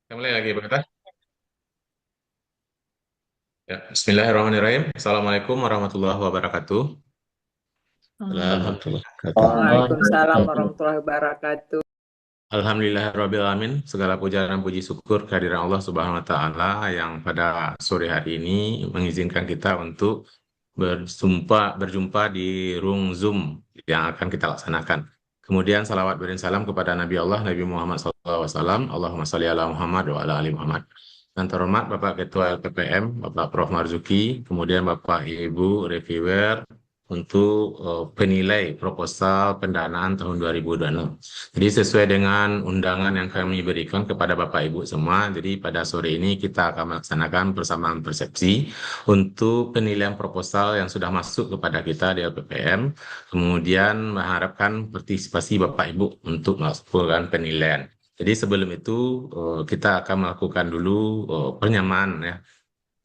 Mulai lagi, Pak Kata. Ya, Bismillahirrahmanirrahim. Assalamualaikum warahmatullahi wabarakatuh. Hmm. Alhamdulillah. Waalaikumsalam warahmatullahi wabarakatuh. Alhamdulillahirrahmanirrahim. Segala puja dan puji syukur kehadiran Allah Subhanahu wa Ta'ala yang pada sore hari ini mengizinkan kita untuk berjumpa di room Zoom yang akan kita laksanakan. Kemudian salawat beri salam kepada Nabi Allah, Nabi Muhammad SAW. Allahumma salli ala Muhammad wa ala ali Muhammad. Yang terhormat Bapak Ketua LPPM, Bapak Prof. Marzuki, kemudian Bapak Ibu reviewer untuk penilai proposal pendanaan tahun 2026. Jadi sesuai dengan undangan yang kami berikan kepada Bapak Ibu semua, jadi pada sore ini kita akan melaksanakan persamaan persepsi untuk penilaian proposal yang sudah masuk kepada kita di LPPM, kemudian mengharapkan partisipasi Bapak Ibu untuk melakukan penilaian. Jadi sebelum itu kita akan melakukan dulu penyamaan ya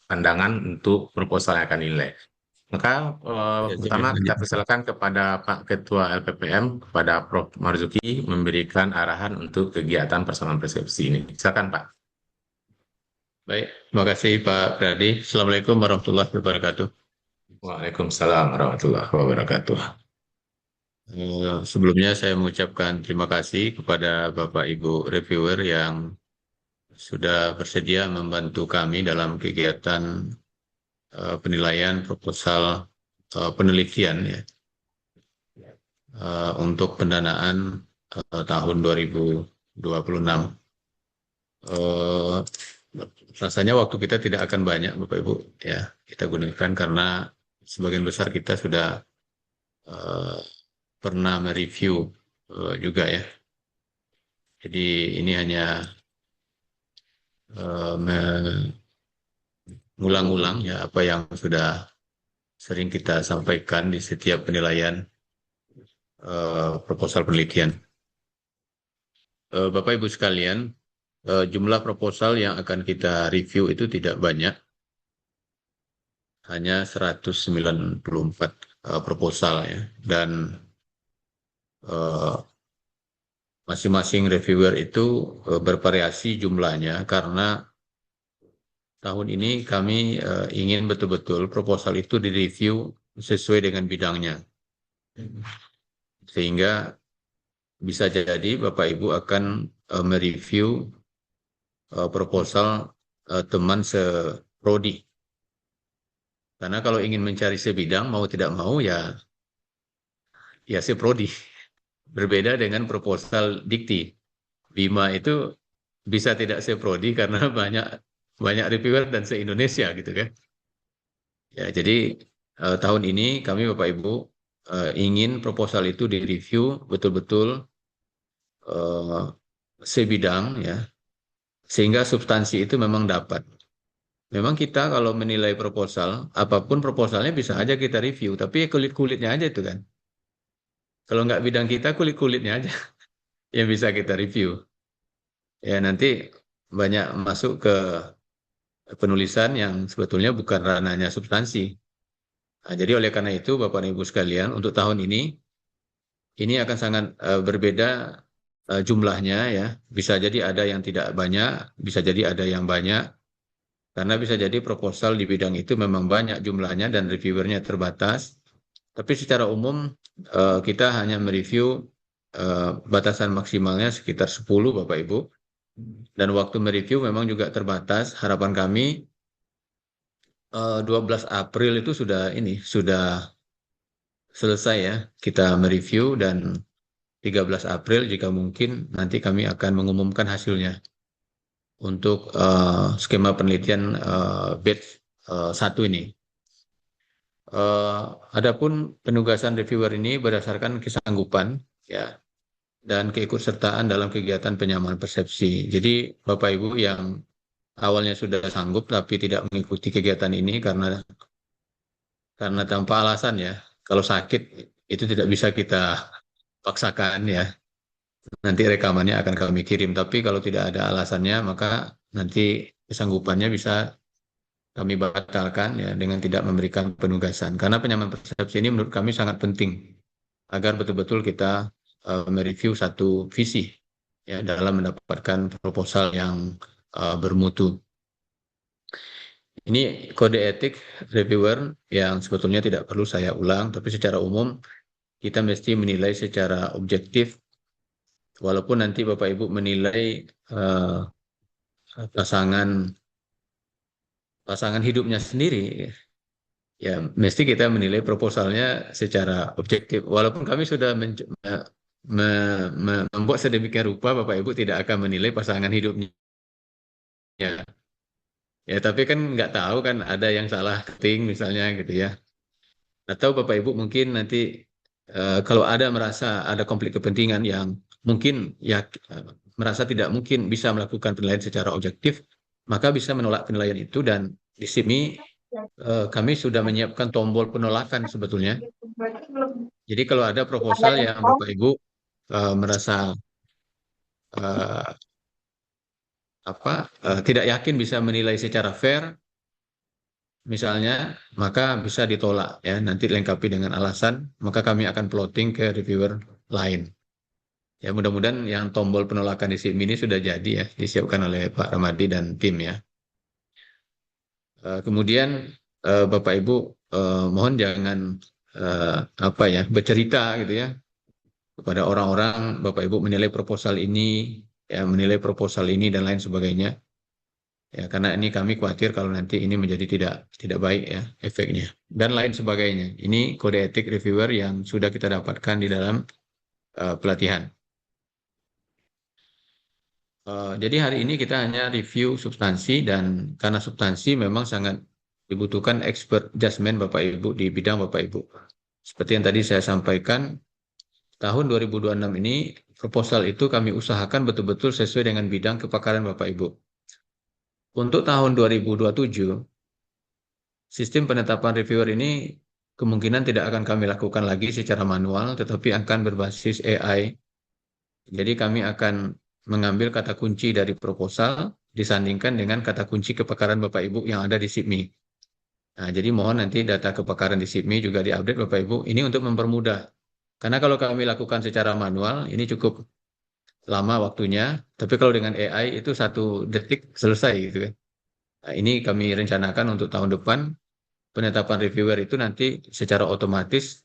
pandangan untuk proposal yang akan dinilai. Maka Ya, pertama kita lanjut. persilakan kepada Pak Ketua LPPM, kepada Prof. Marzuki memberikan arahan untuk kegiatan persamaan persepsi ini. Silakan Pak. Baik, terima kasih Pak Pradi. Assalamualaikum warahmatullahi wabarakatuh. Waalaikumsalam warahmatullahi wabarakatuh. Sebelumnya saya mengucapkan terima kasih kepada Bapak Ibu reviewer yang sudah bersedia membantu kami dalam kegiatan penilaian proposal penelitian ya, untuk pendanaan tahun 2026. Eh, Rasanya waktu kita tidak akan banyak, Bapak Ibu, ya kita gunakan karena sebagian besar kita sudah eh, pernah mereview juga ya. Jadi ini hanya mengulang-ulang ya apa yang sudah sering kita sampaikan di setiap penilaian proposal penelitian. Bapak Ibu sekalian, jumlah proposal yang akan kita review itu tidak banyak, hanya 194 proposal ya. Dan eh, masing-masing reviewer itu bervariasi jumlahnya karena tahun ini kami ingin betul-betul proposal itu direview sesuai dengan bidangnya. Sehingga bisa jadi Bapak Ibu akan mereview proposal teman seprodi. Karena kalau ingin mencari sebidang mau tidak mau ya seprodi. Berbeda dengan proposal dikti. Bima itu bisa tidak seprodi karena banyak banyak reviewer dan se-Indonesia gitu kan. Ya, jadi tahun ini kami Bapak Ibu ingin proposal itu direview betul-betul eh, sebidang ya, sehingga substansi itu memang dapat. Memang kita kalau menilai proposal, apapun proposalnya bisa aja kita review, tapi kulit-kulitnya aja itu kan. Kalau nggak bidang kita, kulit-kulitnya aja yang bisa kita review. Ya nanti banyak masuk ke penulisan yang sebetulnya bukan ranahnya substansi. Nah, jadi oleh karena itu, Bapak dan Ibu sekalian, untuk tahun ini akan sangat berbeda jumlahnya ya. Bisa jadi ada yang tidak banyak, bisa jadi ada yang banyak, karena bisa jadi proposal di bidang itu memang banyak jumlahnya dan reviewernya terbatas. Tapi secara umum kita hanya mereview batasan maksimalnya sekitar 10 Bapak Ibu. Dan waktu mereview memang juga terbatas. Harapan kami 12 April itu sudah selesai ya kita mereview, dan 13 April jika mungkin nanti kami akan mengumumkan hasilnya untuk skema penelitian batch 1 ini. Adapun penugasan reviewer ini berdasarkan kesanggupan ya dan keikutsertaan dalam kegiatan penyamaan persepsi. Jadi Bapak Ibu yang awalnya sudah sanggup tapi tidak mengikuti kegiatan ini karena tanpa alasan ya. Kalau sakit itu tidak bisa kita paksakan ya. Nanti rekamannya akan kami kirim. Tapi kalau tidak ada alasannya maka nanti kesanggupannya bisa kami batalkan ya dengan tidak memberikan penugasan. Karena penyamaan persepsi ini menurut kami sangat penting agar betul-betul kita mereview satu visi ya dalam mendapatkan proposal yang bermutu. Ini kode etik reviewer yang sebetulnya tidak perlu saya ulang, tapi secara umum kita mesti menilai secara objektif, walaupun nanti Bapak Ibu menilai pasangan hidupnya sendiri, ya mesti kita menilai proposalnya secara objektif. Walaupun kami sudah membuat sedemikian rupa, Bapak Ibu tidak akan menilai pasangan hidupnya. Ya, tapi kan nggak tahu kan ada yang salah keting misalnya gitu ya. Atau Bapak Ibu mungkin nanti kalau ada merasa ada konflik kepentingan yang mungkin ya merasa tidak mungkin bisa melakukan penilaian secara objektif, maka bisa menolak penilaian itu, dan di sini kami sudah menyiapkan tombol penolakan sebetulnya. Jadi kalau ada proposal yang Bapak Ibu merasa tidak yakin bisa menilai secara fair, misalnya, maka bisa ditolak ya. Nanti lengkapi dengan alasan, maka kami akan plotting ke reviewer lain. Ya mudah-mudahan yang tombol penolakan di sini ini sudah jadi ya, disiapkan oleh Pak Ramadi dan tim ya. Kemudian Bapak Ibu mohon jangan bercerita gitu ya kepada orang-orang, Bapak Ibu menilai proposal ini, ya menilai proposal ini dan lain sebagainya. Ya, karena ini kami khawatir kalau nanti ini menjadi tidak baik ya efeknya dan lain sebagainya. Ini kode etik reviewer yang sudah kita dapatkan di dalam pelatihan. Jadi hari ini kita hanya review substansi, dan karena substansi memang sangat dibutuhkan expert judgment Bapak Ibu di bidang Bapak Ibu. Seperti yang tadi saya sampaikan, tahun 2026 ini proposal itu kami usahakan betul-betul sesuai dengan bidang kepakaran Bapak Ibu. Untuk tahun 2027, sistem penetapan reviewer ini kemungkinan tidak akan kami lakukan lagi secara manual, tetapi akan berbasis AI. Jadi kami akan mengambil kata kunci dari proposal disandingkan dengan kata kunci kepakaran Bapak Ibu yang ada di SIPMI. Nah, jadi mohon nanti data kepakaran di SIPMI juga diupdate Bapak Ibu. Ini untuk mempermudah. Karena kalau kami lakukan secara manual, ini cukup lama waktunya. Tapi kalau dengan AI itu 1 detik selesai gitu kan. Nah, ini kami rencanakan untuk tahun depan, penetapan reviewer itu nanti secara otomatis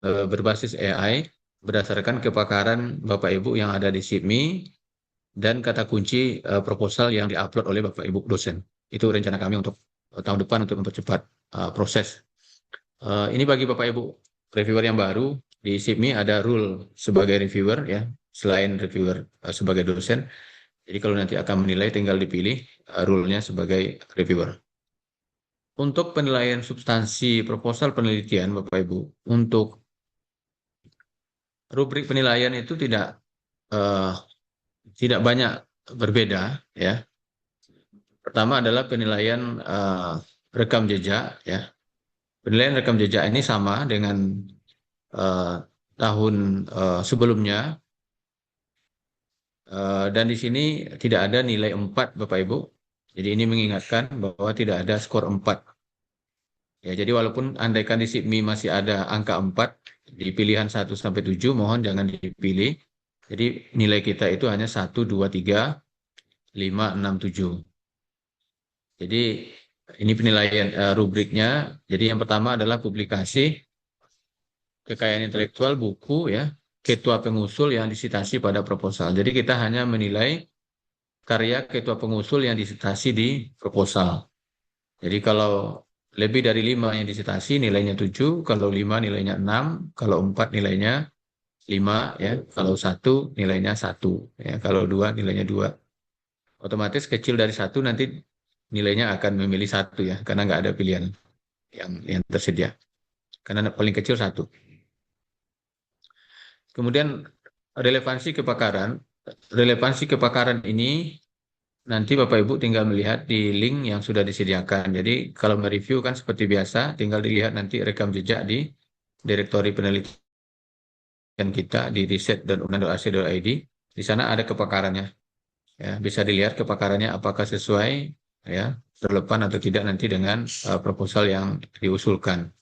berbasis AI berdasarkan kepakaran Bapak Ibu yang ada di SIPMI dan kata kunci proposal yang diupload oleh Bapak Ibu dosen. Itu rencana kami untuk tahun depan untuk mempercepat proses. Ini bagi Bapak Ibu reviewer yang baru di SIPMI ada rule sebagai reviewer ya, selain reviewer sebagai dosen. Jadi kalau nanti akan menilai tinggal dipilih rule-nya sebagai reviewer. Untuk penilaian substansi proposal penelitian Bapak Ibu, untuk rubrik penilaian itu tidak banyak berbeda ya. Pertama adalah penilaian rekam jejak ya. Penilaian rekam jejak ini sama dengan tahun sebelumnya, dan di sini tidak ada nilai 4 Bapak Ibu. Jadi ini mengingatkan bahwa tidak ada skor 4. Ya, jadi walaupun andaikan di SIPMI masih ada angka 4 di pilihan 1 sampai 7, mohon jangan dipilih. Jadi nilai kita itu hanya 1, 2, 3, 5, 6, 7. Jadi ini penilaian rubriknya. Jadi yang pertama adalah publikasi, kekayaan intelektual, buku ya, ketua pengusul yang disitasi pada proposal. Jadi kita hanya menilai karya ketua pengusul yang disitasi di proposal. Jadi kalau lebih dari 5 yang disitasi nilainya 7, kalau 5 nilainya 6, kalau 4 nilainya 5 ya, kalau 1 nilainya 1 ya, kalau 2 nilainya 2. Otomatis kecil dari 1 nanti nilainya akan memilih 1 ya, karena nggak ada pilihan yang tersedia. Karena paling kecil 1. Kemudian relevansi kepakaran ini nanti Bapak Ibu tinggal melihat di link yang sudah disediakan. Jadi kalau mereview kan seperti biasa, tinggal dilihat nanti rekam jejak di direktori penelitian kita di riset.unan.ac.id. Di sana ada kepakarannya. Ya, bisa dilihat kepakarannya apakah sesuai ya, relevan atau tidak nanti dengan proposal yang diusulkan.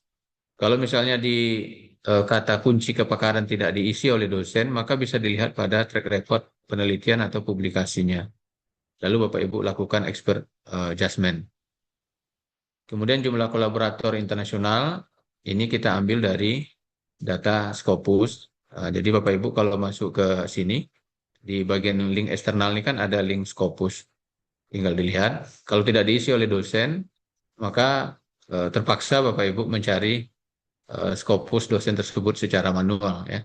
Kalau misalnya di kata kunci kepakaran tidak diisi oleh dosen, maka bisa dilihat pada track record penelitian atau publikasinya. Lalu Bapak Ibu lakukan expert judgment. Kemudian jumlah kolaborator internasional, ini kita ambil dari data Scopus. Jadi Bapak Ibu kalau masuk ke sini, di bagian link eksternal ini kan ada link Scopus. Tinggal dilihat. Kalau tidak diisi oleh dosen, maka terpaksa Bapak Ibu mencari Scopus dosen tersebut secara manual ya.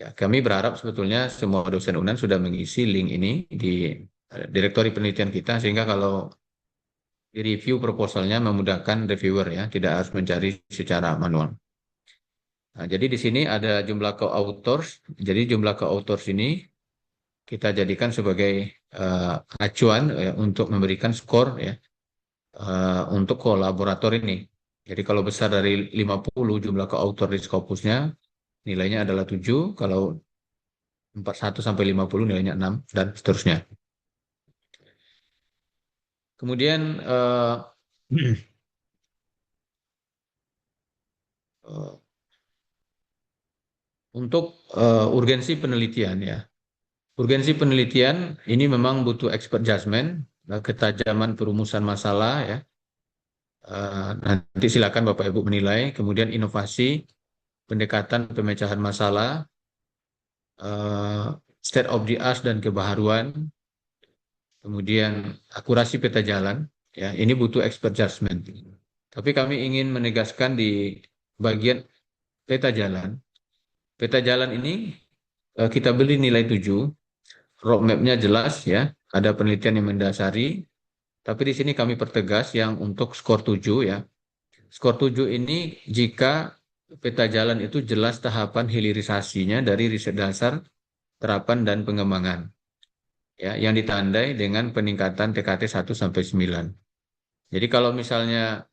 Ya, kami berharap sebetulnya semua dosen UNAN sudah mengisi link ini di direktori penelitian kita sehingga kalau di review proposalnya memudahkan reviewer ya, tidak harus mencari secara manual. Nah, jadi di sini ada jumlah co-authors. Jadi jumlah co-authors ini kita jadikan sebagai acuan ya, untuk memberikan skor ya untuk kolaborator ini. Jadi kalau besar dari 50 jumlah co-author di Scopusnya, nilainya adalah 7, kalau 41 sampai 50 nilainya 6, dan seterusnya. Kemudian untuk urgensi penelitian ya. Urgensi penelitian ini memang butuh expert judgment, ketajaman perumusan masalah ya. Nanti silakan Bapak Ibu menilai. Kemudian inovasi, pendekatan pemecahan masalah, state of the art dan kebaharuan, kemudian akurasi peta jalan, ya ini butuh expert judgment. Tapi kami ingin menegaskan di bagian peta jalan. Peta jalan ini kita beri nilai 7, roadmap-nya jelas ya, ada penelitian yang mendasari. Tapi di sini kami pertegas yang untuk skor 7 ya. Skor 7 ini jika peta jalan itu jelas tahapan hilirisasinya dari riset dasar, terapan, dan pengembangan. Ya, yang ditandai dengan peningkatan TKT 1 sampai 9. Jadi kalau misalnya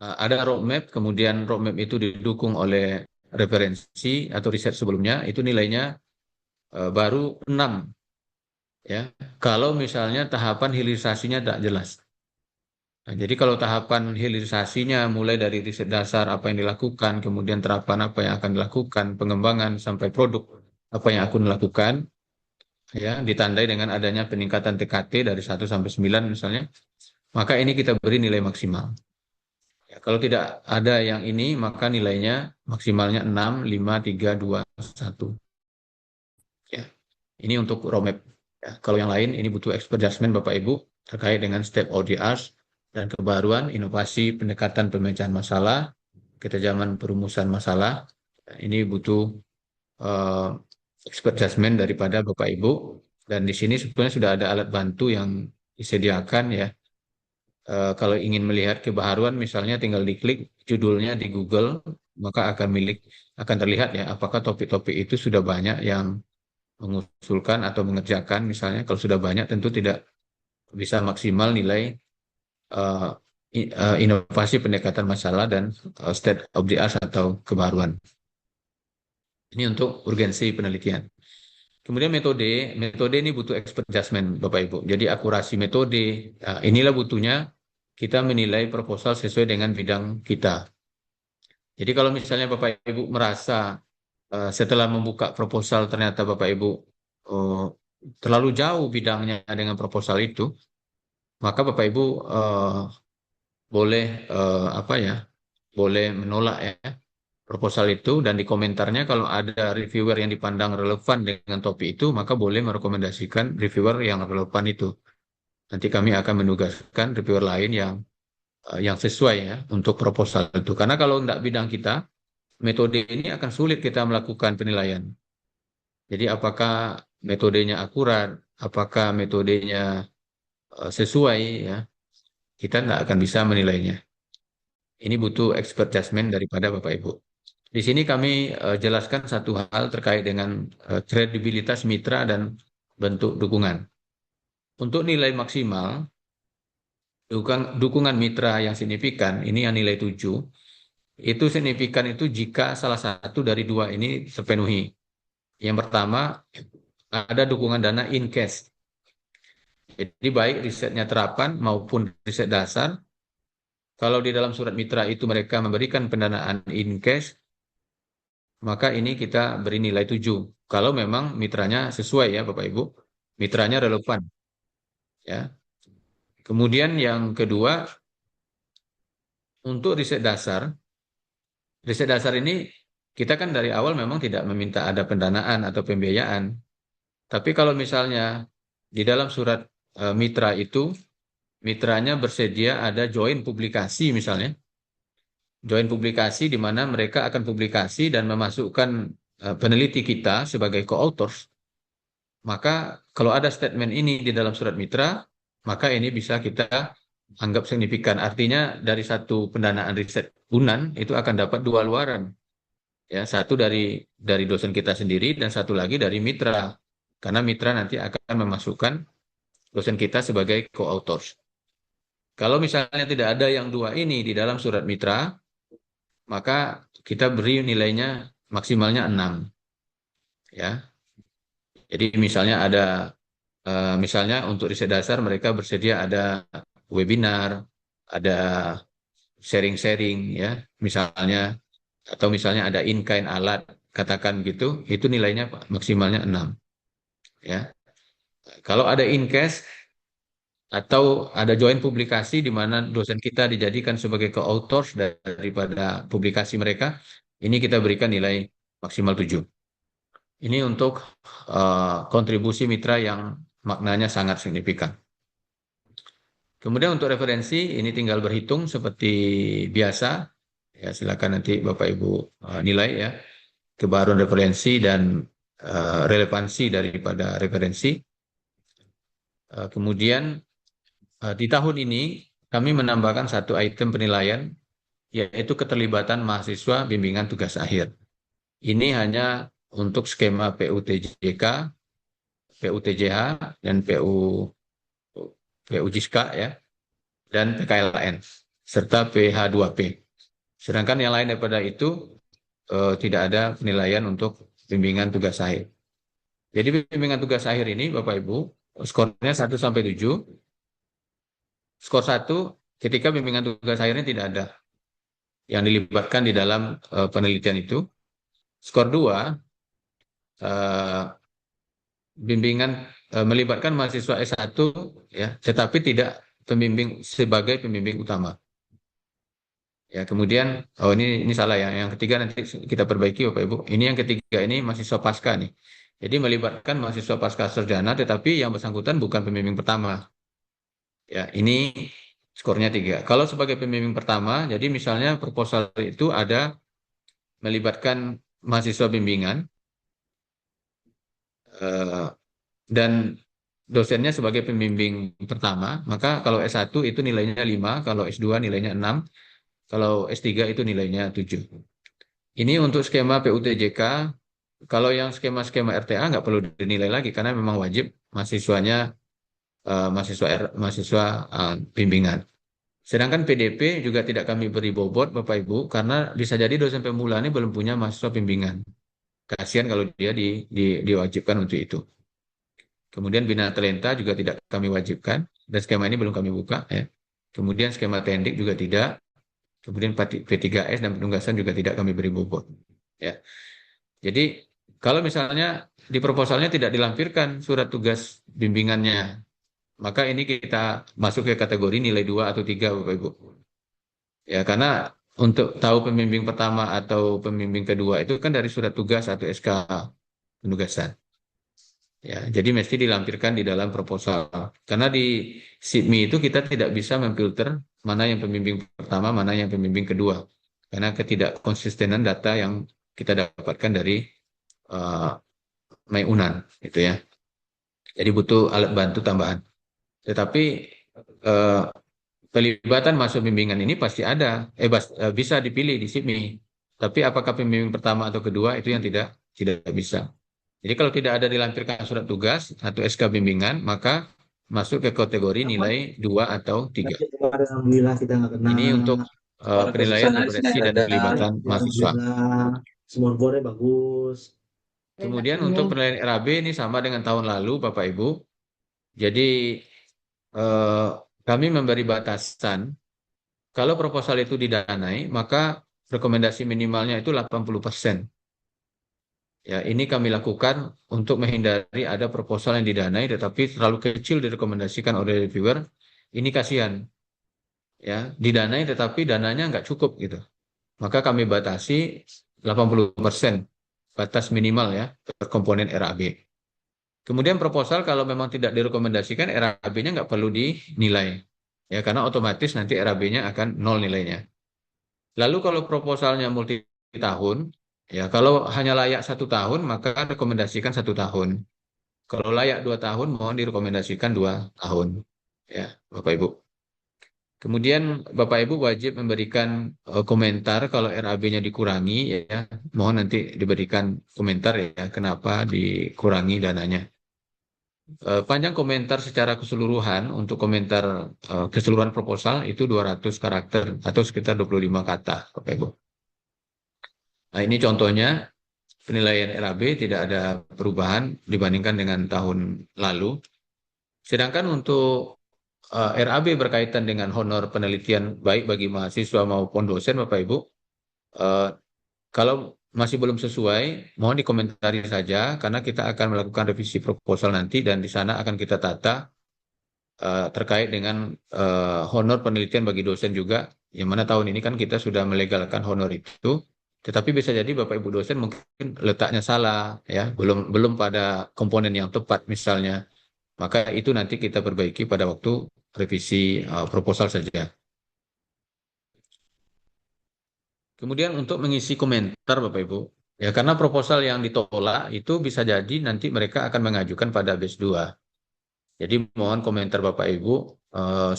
ada roadmap, kemudian roadmap itu didukung oleh referensi atau riset sebelumnya, itu nilainya baru 6. Ya, kalau misalnya tahapan hilirisasinya tak jelas. Nah, jadi kalau tahapan hilirisasinya mulai dari riset dasar apa yang dilakukan, kemudian terapan apa yang akan dilakukan, pengembangan sampai produk apa yang akan dilakukan, ya ditandai dengan adanya peningkatan TKT dari 1 sampai 9 misalnya, maka ini kita beri nilai maksimal. Ya, kalau tidak ada yang ini, maka nilainya maksimalnya 6, 5, 3, 2, 1. Ya, ini untuk roadmap. Ya, kalau yang lain ini butuh expert judgment Bapak Ibu terkait dengan step ODRs dan kebaruan, inovasi, pendekatan pemecahan masalah, ketajaman perumusan masalah. Ini butuh expert judgment daripada Bapak Ibu. Dan di sini sebetulnya sudah ada alat bantu yang disediakan ya. Kalau ingin melihat kebaharuan misalnya tinggal diklik judulnya di Google, maka akan terlihat ya apakah topik-topik itu sudah banyak yang mengusulkan atau mengerjakan. Misalnya kalau sudah banyak tentu tidak bisa maksimal nilai inovasi pendekatan masalah dan state of the art atau kebaruan. Ini untuk urgensi penelitian. Kemudian metode ini butuh expert judgment Bapak Ibu. Jadi akurasi metode, inilah butuhnya kita menilai proposal sesuai dengan bidang kita. Jadi kalau misalnya Bapak Ibu merasa setelah membuka proposal ternyata Bapak Ibu terlalu jauh bidangnya dengan proposal itu, maka Bapak Ibu boleh boleh menolak ya proposal itu, dan di komentarnya kalau ada reviewer yang dipandang relevan dengan topik itu, maka boleh merekomendasikan reviewer yang relevan itu. Nanti kami akan menugaskan reviewer lain yang sesuai ya untuk proposal itu. Karena kalau tidak bidang kita, metode ini akan sulit kita melakukan penilaian. Jadi apakah metodenya akurat, apakah metodenya sesuai ya, kita tidak akan bisa menilainya. Ini butuh expert judgment daripada Bapak Ibu. Di sini kami jelaskan satu hal terkait dengan kredibilitas mitra dan bentuk dukungan. Untuk nilai maksimal, dukungan mitra yang signifikan, ini yang nilai 7, itu signifikan itu jika salah satu dari dua ini terpenuhi. Yang pertama, ada dukungan dana in cash. Jadi baik risetnya terapan maupun riset dasar, Kalau di dalam surat mitra itu mereka memberikan pendanaan in cash, maka ini kita beri nilai 7. Kalau memang mitranya sesuai ya Bapak Ibu, mitranya relevan ya. Kemudian yang kedua, untuk riset dasar ini kita kan dari awal memang tidak meminta ada pendanaan atau pembiayaan. Tapi kalau misalnya di dalam surat mitra itu, mitranya bersedia ada join publikasi misalnya, join publikasi di mana mereka akan publikasi dan memasukkan peneliti kita sebagai co-authors, maka kalau ada statement ini di dalam surat mitra, maka ini bisa kita anggap signifikan. Artinya dari satu pendanaan riset UNAN itu akan dapat dua luaran. Ya, satu dari dosen kita sendiri dan satu lagi dari mitra. Karena mitra nanti akan memasukkan dosen kita sebagai co-authors. Kalau misalnya tidak ada yang dua ini di dalam surat mitra, maka kita beri nilainya maksimalnya 6. Ya. Jadi misalnya misalnya untuk riset dasar mereka bersedia ada webinar, ada sharing-sharing ya, misalnya atau misalnya ada in-kind alat, katakan gitu, itu nilainya maksimalnya 6 ya. Kalau ada in-cash atau ada join publikasi di mana dosen kita dijadikan sebagai co-authors daripada publikasi mereka, ini kita berikan nilai maksimal 7. Ini untuk kontribusi mitra yang maknanya sangat signifikan. Kemudian untuk referensi, ini tinggal berhitung seperti biasa. Ya, silakan nanti Bapak Ibu nilai ya kebaruan referensi dan relevansi daripada referensi. Kemudian di tahun ini kami menambahkan satu item penilaian, yaitu keterlibatan mahasiswa bimbingan tugas akhir. Ini hanya untuk skema PUTJK, PUTJH, dan PUJISKA ya, dan PKLN, serta PH2P. Sedangkan yang lain daripada itu tidak ada penilaian untuk bimbingan tugas akhir. Jadi bimbingan tugas akhir ini Bapak Ibu, skornya 1 sampai 7. Skor 1 ketika bimbingan tugas akhirnya tidak ada yang dilibatkan di dalam penelitian itu. Skor 2 bimbingan melibatkan mahasiswa S1 ya, tetapi tidak pembimbing sebagai pembimbing utama. Ya, kemudian ini salah ya. Yang ketiga nanti kita perbaiki Bapak Ibu. Ini yang ketiga ini mahasiswa pasca nih. Jadi melibatkan mahasiswa pasca sarjana tetapi yang bersangkutan bukan pembimbing pertama. Ya, ini skornya 3. Kalau sebagai pembimbing pertama, jadi misalnya proposal itu ada melibatkan mahasiswa bimbingan dan dosennya sebagai pembimbing pertama, maka kalau S1 itu nilainya 5, kalau S2 nilainya 6, kalau S3 itu nilainya 7. Ini untuk skema PUTJK. Kalau yang skema-skema RTA nggak perlu dinilai lagi karena memang wajib mahasiswanya mahasiswa bimbingan. Sedangkan PDP juga tidak kami beri bobot Bapak Ibu karena bisa jadi dosen pemula ini belum punya mahasiswa bimbingan. Kasihan kalau dia diwajibkan untuk itu. Kemudian bina talenta juga tidak kami wajibkan dan skema ini belum kami buka ya. Kemudian skema tendik juga tidak. Kemudian P3S dan penugasan juga tidak kami beri bobot. Ya. Jadi kalau misalnya di proposalnya tidak dilampirkan surat tugas bimbingannya, maka ini kita masuk ke kategori nilai 2 atau 3 Bapak Ibu. Ya, karena untuk tahu pembimbing pertama atau pembimbing kedua itu kan dari surat tugas atau SK penugasan. Ya, jadi mesti dilampirkan di dalam proposal. Karena di SIPMI itu kita tidak bisa memfilter mana yang pembimbing pertama, mana yang pembimbing kedua. Karena ketidakkonsistenan data yang kita dapatkan dari MyUnan, gitu ya. Jadi butuh alat bantu tambahan. Tetapi pelibatan masuk bimbingan ini pasti ada, bisa dipilih di SIPMI. Tapi apakah pembimbing pertama atau kedua itu yang tidak bisa. Jadi kalau tidak ada dilampirkan surat tugas atau SK bimbingan, maka masuk ke kategori nilai 2 atau 3. Alhamdulillah kita nggak kena. Ini untuk penilaian referensi dan pelibatan mahasiswa. Semua skornya bagus. Kemudian untuk penilaian RAB ini sama dengan tahun lalu Bapak Ibu. Jadi kami memberi batasan kalau proposal itu didanai, maka rekomendasi minimalnya itu 80%. Ya, ini kami lakukan untuk menghindari ada proposal yang didanai tetapi terlalu kecil direkomendasikan oleh reviewer. Ini kasihan, ya, didanai tetapi dananya nggak cukup gitu. Maka kami batasi 80% batas minimal ya per komponen RAB. Kemudian proposal kalau memang tidak direkomendasikan, RAB-nya nggak perlu dinilai, ya, karena otomatis nanti RAB-nya akan nol nilainya. Lalu kalau proposalnya multi tahun, ya, kalau hanya layak 1 tahun maka rekomendasikan 1 tahun. Kalau layak 2 tahun, mohon direkomendasikan 2 tahun, ya, Bapak Ibu. Kemudian Bapak Ibu wajib memberikan komentar kalau RAB-nya dikurangi, ya, mohon nanti diberikan komentar ya kenapa dikurangi dananya. Panjang komentar secara keseluruhan untuk komentar keseluruhan proposal itu 200 karakter atau sekitar 25 kata, Bapak Ibu. Nah, ini contohnya penilaian RAB tidak ada perubahan dibandingkan dengan tahun lalu. Sedangkan untuk RAB berkaitan dengan honor penelitian baik bagi mahasiswa maupun dosen, Bapak Ibu, kalau masih belum sesuai, mohon dikomentari saja karena kita akan melakukan revisi proposal nanti dan di sana akan kita tata terkait dengan honor penelitian bagi dosen juga, yang mana tahun ini kan kita sudah melegalkan honor itu, tetapi bisa jadi Bapak Ibu dosen mungkin letaknya salah, ya, belum pada komponen yang tepat misalnya, maka itu nanti kita perbaiki pada waktu revisi proposal saja. Kemudian untuk mengisi komentar Bapak Ibu, ya, karena proposal yang ditolak itu bisa jadi nanti mereka akan mengajukan pada batch 2. Jadi mohon komentar Bapak Ibu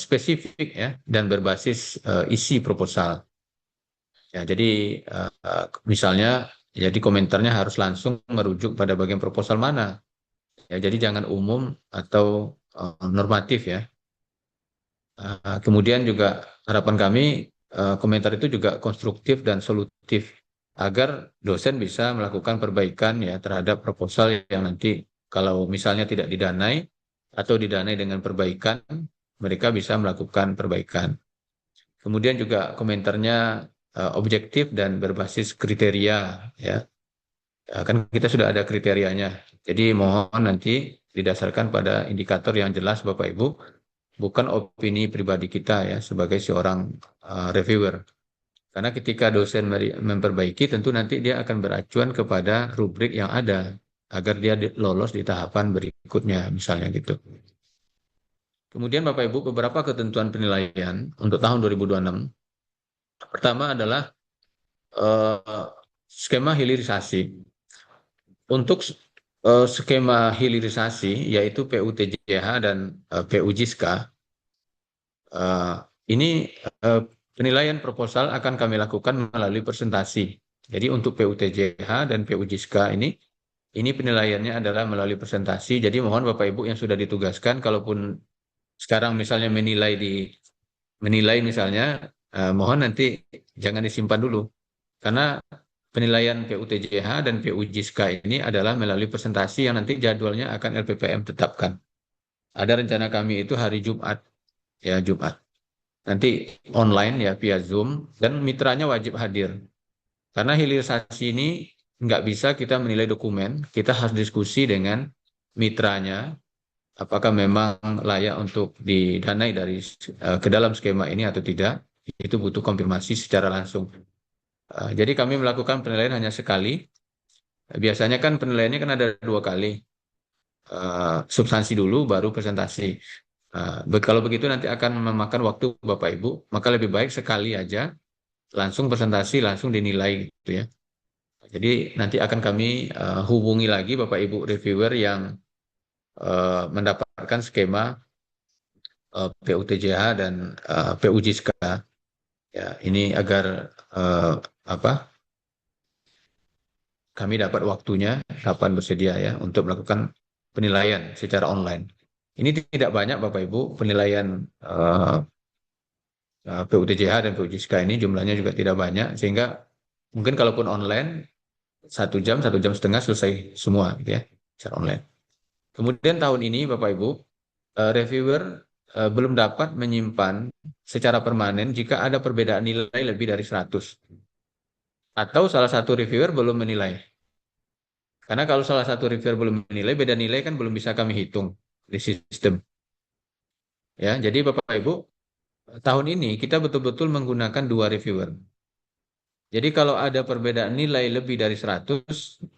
spesifik ya dan berbasis isi proposal. Ya, jadi misalnya jadi komentarnya harus langsung merujuk pada bagian proposal mana. Ya, jadi jangan umum atau normatif ya. Kemudian juga harapan kami komentar itu juga konstruktif dan solutif agar dosen bisa melakukan perbaikan ya terhadap proposal yang nanti kalau misalnya tidak didanai atau didanai dengan perbaikan, mereka bisa melakukan perbaikan. Kemudian juga komentarnya objektif dan berbasis kriteria, ya. Kan kita sudah ada kriterianya. Jadi mohon nanti didasarkan pada indikator yang jelas Bapak Ibu, bukan opini pribadi kita ya sebagai seorang reviewer. Karena ketika dosen memperbaiki, tentu nanti dia akan beracuan kepada rubrik yang ada agar dia lolos di tahapan berikutnya, misalnya gitu. Kemudian Bapak Ibu, beberapa ketentuan penilaian untuk tahun 2026. Pertama adalah skema hilirisasi. Untuk skema hilirisasi, yaitu PUTJH dan PUJISKA, ini penilaian proposal akan kami lakukan melalui presentasi. Jadi untuk PUTJH dan PUJISKA ini penilaiannya adalah melalui presentasi. Jadi mohon Bapak Ibu yang sudah ditugaskan, kalaupun sekarang misalnya menilai misalnya, mohon nanti jangan disimpan dulu. Karena penilaian PUTJH dan PUJISKA ini adalah melalui presentasi yang nanti jadwalnya akan LPPM tetapkan. Ada rencana kami itu hari Jumat, ya Jumat. Nanti online ya via Zoom dan mitranya wajib hadir. Karena hilirisasi ini nggak bisa kita menilai dokumen, kita harus diskusi dengan mitranya, apakah memang layak untuk didanai dari ke dalam skema ini atau tidak, itu butuh konfirmasi secara langsung. Jadi kami melakukan penilaian hanya sekali. Biasanya kan penilaiannya kan ada 2 kali. Substansi dulu baru presentasi. Kalau begitu nanti akan memakan waktu Bapak Ibu, maka lebih baik sekali aja langsung presentasi, langsung dinilai gitu ya. Jadi nanti akan kami hubungi lagi Bapak Ibu reviewer yang mendapatkan skema PUTJH dan PUJISKA. Ya, ini agar kami dapat waktunya kapan bersedia ya untuk melakukan penilaian secara online. Ini tidak banyak Bapak Ibu penilaian PUTJH dan PUJISKA ini jumlahnya juga tidak banyak sehingga mungkin kalaupun online 1 jam, 1 jam setengah selesai semua gitu ya secara online. Kemudian tahun ini Bapak Ibu reviewer belum dapat menyimpan secara permanen jika ada perbedaan nilai lebih dari 100. Atau salah satu reviewer belum menilai. Karena kalau salah satu reviewer belum menilai, beda nilai kan belum bisa kami hitung di sistem. Ya, jadi Bapak Ibu, tahun ini kita betul-betul menggunakan dua reviewer. Jadi kalau ada perbedaan nilai lebih dari 100,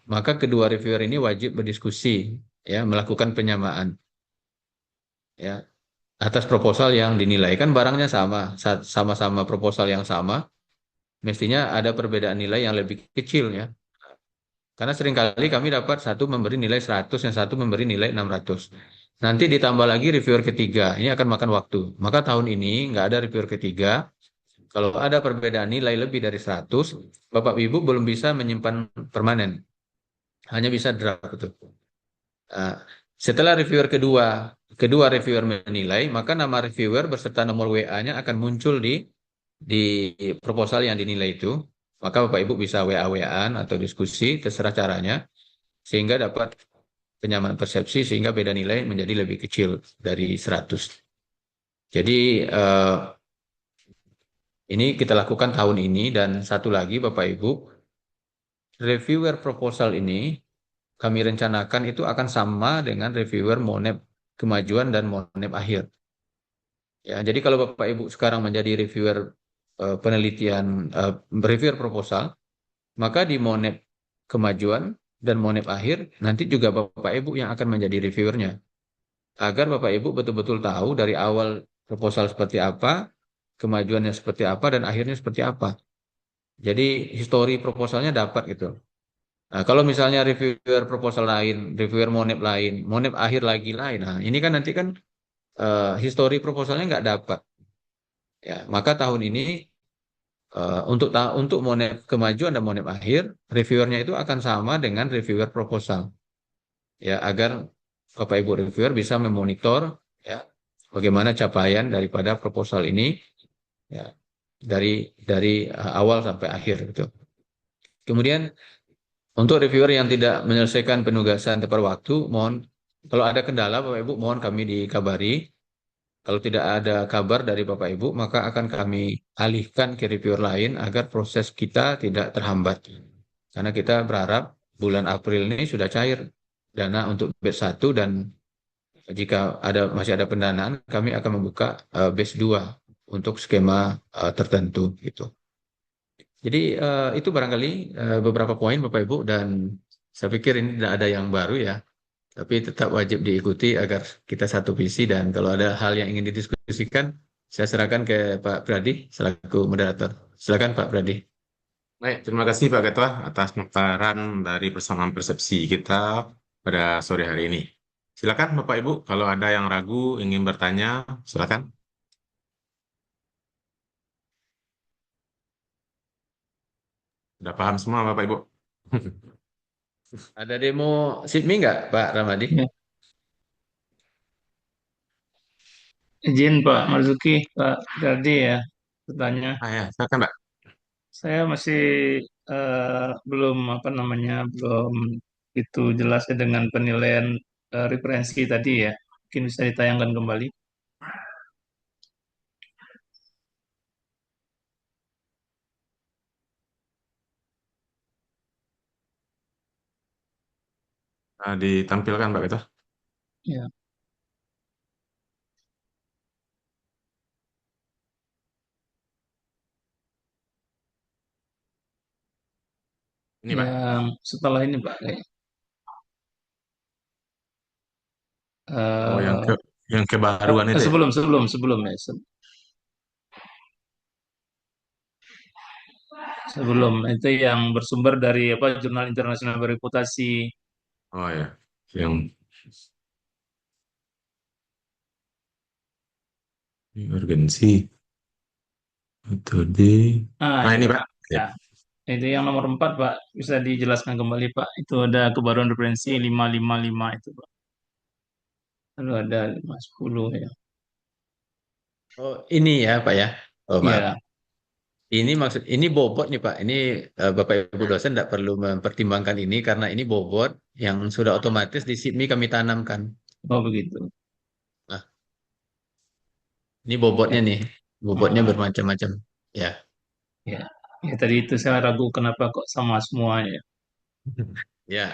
maka kedua reviewer ini wajib berdiskusi, ya, melakukan penyamaan, ya, atas proposal yang dinilai. Kan barangnya sama, sama-sama proposal yang sama, mestinya ada perbedaan nilai yang lebih kecil, ya. Karena seringkali kami dapat satu memberi nilai 100, yang satu memberi nilai 600. Nanti ditambah lagi reviewer ketiga, ini akan makan waktu. Maka tahun ini nggak ada reviewer ketiga. Kalau ada perbedaan nilai lebih dari 100, Bapak Ibu belum bisa menyimpan permanen. Hanya bisa draft itu. Nah, setelah reviewer kedua reviewer menilai, maka nama reviewer beserta nomor WA-nya akan muncul di proposal yang dinilai itu. Maka Bapak Ibu bisa WA-WA-an atau diskusi, terserah caranya, sehingga dapat penyamaan persepsi, sehingga beda nilai menjadi lebih kecil dari 100. Jadi ini kita lakukan tahun ini, dan satu lagi Bapak Ibu, reviewer proposal ini kami rencanakan itu akan sama dengan reviewer monep kemajuan dan monep akhir. Ya, jadi kalau Bapak Ibu sekarang menjadi reviewer penelitian reviewer proposal, maka di monep kemajuan dan monep akhir nanti juga Bapak Ibu yang akan menjadi reviewernya. Agar Bapak Ibu betul-betul tahu dari awal proposal seperti apa, kemajuannya seperti apa, dan akhirnya seperti apa. Jadi histori proposalnya dapat gitu. Nah, kalau misalnya reviewer proposal lain, reviewer monep lain, monep akhir lagi lain, nah ini kan nanti kan histori proposalnya nggak dapat. Ya, maka tahun ini untuk monep kemajuan dan monep akhir, reviewernya itu akan sama dengan reviewer proposal. Ya, agar Bapak Ibu reviewer bisa memonitor, ya, bagaimana capaian daripada proposal ini, ya, dari awal sampai akhir gitu. Kemudian untuk reviewer yang tidak menyelesaikan penugasan tepat waktu, mohon kalau ada kendala Bapak Ibu mohon kami dikabari. Kalau tidak ada kabar dari Bapak Ibu, maka akan kami alihkan ke reviewer lain agar proses kita tidak terhambat. Karena kita berharap bulan April ini sudah cair dana untuk batch 1, dan jika masih ada pendanaan, kami akan membuka batch 2 untuk skema tertentu gitu. Jadi itu barangkali beberapa poin Bapak Ibu, dan saya pikir ini tidak ada yang baru ya, tapi tetap wajib diikuti agar kita satu visi, dan kalau ada hal yang ingin didiskusikan, saya serahkan ke Pak Pradi selaku moderator. Silakan Pak Pradi. Baik, terima kasih Pak Ketua atas pemaparan dari persamaan persepsi kita pada sore hari ini. Silakan Bapak Ibu, kalau ada yang ragu ingin bertanya, silakan. Sudah paham semua Bapak Ibu? Ada demo SIPMI nggak Pak Ramadi? Ya, izin Pak Marzuki, Pak Gardi ya, bertanya. Ya, silakan Pak. Saya masih belum apa namanya, belum itu jelas ya dengan penilaian referensi tadi ya. Mungkin bisa ditayangkan kembali. Ditampilkan Pak Ketua. Ya, Ini Pak. yang setelah ini Pak. Oh, Eh, yang kebaruan itu ya? sebelum sebelum sebelum ya, sebelum itu yang bersumber dari apa jurnal internasional bereputasi. Oh ya, yang urgensi metode. Ah, Nah itu ini Pak. Pak. Ya. Ya. Itu yang nomor 4, Pak. Bisa dijelaskan kembali, Pak. Itu ada kebaruan referensi 555 itu, Pak. Lalu ada 510 ya. Oh ini ya Pak ya. Oh maaf. Ya, Ini bobot nih Pak. Ini Bapak Ibu dosen tidak perlu mempertimbangkan ini karena ini bobot yang sudah otomatis di SIPMI kami tanamkan. oh begitu. Nah, Ini bobotnya Ya, nih, bobotnya oh, bermacam-macam. Ya, ya, ya tadi itu saya ragu kenapa kok sama semua ya.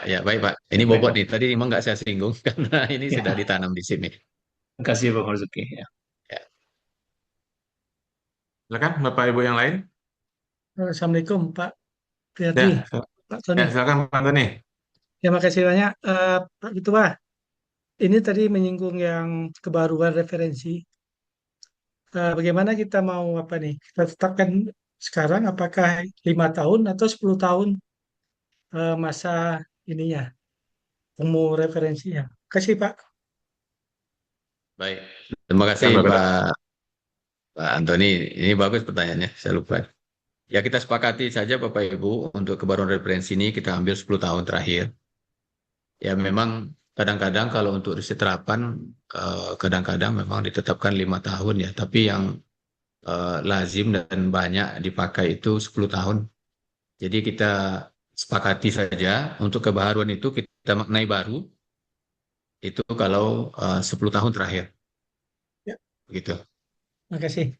ya, baik Pak. Ini Ya, bobot baik. nih. Tadi memang nggak saya singgung karena ini sudah Ya, ditanam di sini. terima kasih Pak Marzuki. Ya. Ya, Silakan Bapak Ibu yang lain. Assalamualaikum Pak Priyadi, Ya, Pak Tony. silakan Pak Tony. Ya, makasih banyak Pak Ketua. Ini tadi menyinggung yang kebaruan referensi. Bagaimana kita mau apa nih? Kita tetapkan sekarang apakah 5 tahun atau 10 tahun masa ininya, umur referensinya. Kasih Pak. baik. Terima kasih Silakan Bapak. Pak Antoni. Ini bagus pertanyaannya. Saya lupa. Ya kita sepakati saja Bapak Ibu untuk kebaruan referensi ini kita ambil 10 tahun terakhir. Ya memang kadang-kadang kalau untuk riset terapan kadang-kadang memang ditetapkan 5 tahun ya. Tapi yang lazim dan banyak dipakai itu 10 tahun. Jadi kita sepakati saja untuk kebaruan itu kita maknai baru itu kalau 10 tahun terakhir. Ya, Begitu. makasih.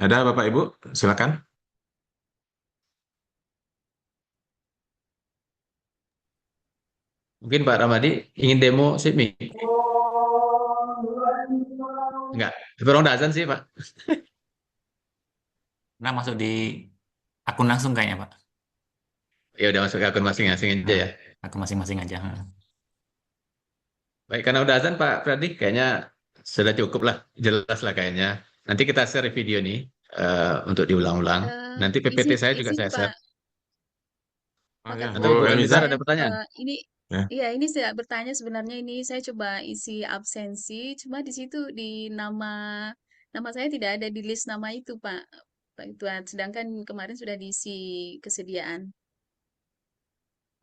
Ada Bapak Ibu? Silakan. Mungkin Pak Ramadi ingin demo SIPMI? Enggak. Tapi orang udah azan sih Pak. Nah, masuk di akun langsung kayaknya, Pak. Ya udah masuk ke akun masing-masing aja Nah, ya. akun masing-masing aja. Baik, karena udah azan Pak Pradi, kayaknya sudah cukup lah, jelas lah kayaknya. Nanti kita share video nih untuk diulang-ulang. Nanti PPT Izin, saya juga izin saya Pak, share. Oh Pak ya, Atau Bu Bu Ketua. Elmizar Elmizar. ada pertanyaan? Ini, Ya. ya ini saya bertanya sebenarnya ini saya coba isi absensi, cuma di situ di nama saya tidak ada di list nama itu Pak. Pak Ketua. Sedangkan kemarin sudah diisi kesediaan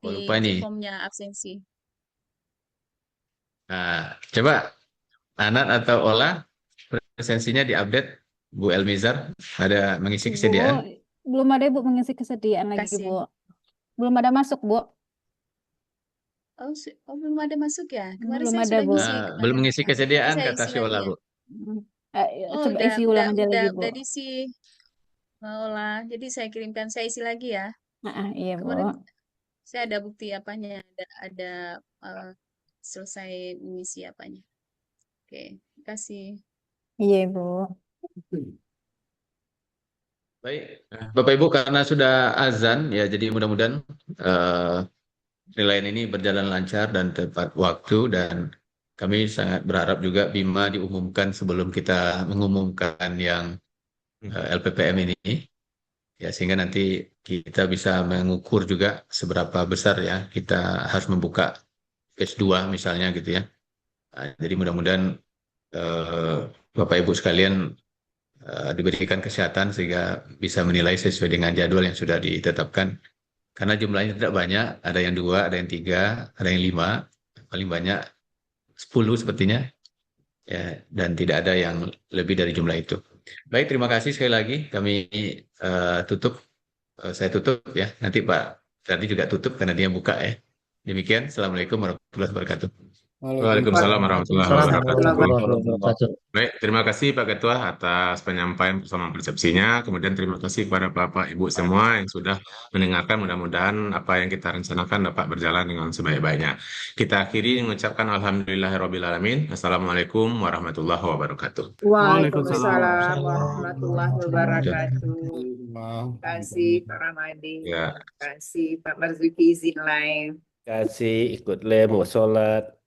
Oh di lupa ini. formnya absensi. Nah, coba Anat atau Ola presensinya diupdate Bu Elmizar ada mengisi Bu, kesediaan. belum ada Bu mengisi kesediaan lagi Kasih. Bu. Belum ada masuk Bu. Oh, belum ada masuk ya? Kemarin Belum saya ada sudah Bu. ngisi Belum kemarin. mengisi Nanti kesediaan saya kata isi si lagi Ola ya. Bu. Hmm. Oh, Coba isi udah, ulang aja lagi Bu. udah diisi. Oh lah, jadi saya kirimkan, saya isi lagi ya. Iya Bu. Kemarin saya ada bukti apanya, ada eh, selesai mengisi apanya. Oke, terima kasih. Iya Bu. Baik, Ya. Bapak Ibu karena sudah azan ya jadi mudah-mudahan eh, penilaian ini berjalan lancar dan tepat waktu dan kami sangat berharap juga Bima diumumkan sebelum kita mengumumkan yang LPPM ini ya sehingga nanti kita bisa mengukur juga seberapa besar ya kita harus membuka S2 misalnya gitu ya. Nah, jadi mudah-mudahan eh, Bapak Ibu sekalian diberikan kesehatan sehingga bisa menilai sesuai dengan jadwal yang sudah ditetapkan. Karena jumlahnya tidak banyak, ada yang 2, ada yang 3, ada yang 5, paling banyak 10 sepertinya, ya, dan tidak ada yang lebih dari jumlah itu. Baik, terima kasih sekali lagi. Kami tutup, saya tutup ya. Nanti Pak Ferdi juga tutup karena dia buka ya. Demikian, Assalamualaikum warahmatullahi wabarakatuh. Waalaikumsalam warahmatullahi Waalaikumsalam wabarakatuh. Warahmatullahi wabarakatuh. Baik, terima kasih Pak Ketua atas penyampaian persamaan persepsinya. Kemudian terima kasih kepada Bapak Ibu semua yang sudah mendengarkan. Mudah-mudahan apa yang kita rencanakan dapat berjalan dengan sebaik-baiknya. Kita akhiri mengucapkan Alhamdulillahirrahmanirrahim. Assalamualaikum warahmatullahi wabarakatuh. Waalaikumsalam warahmatullahi wabarakatuh. Terima kasih Pak Ramadi. Ya. Terima kasih Pak Marzuki izin live. Kasih ikut lem, mau sholat.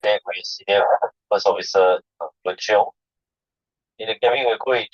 contact with senior first officer Goh Chiong. In the coming, we're going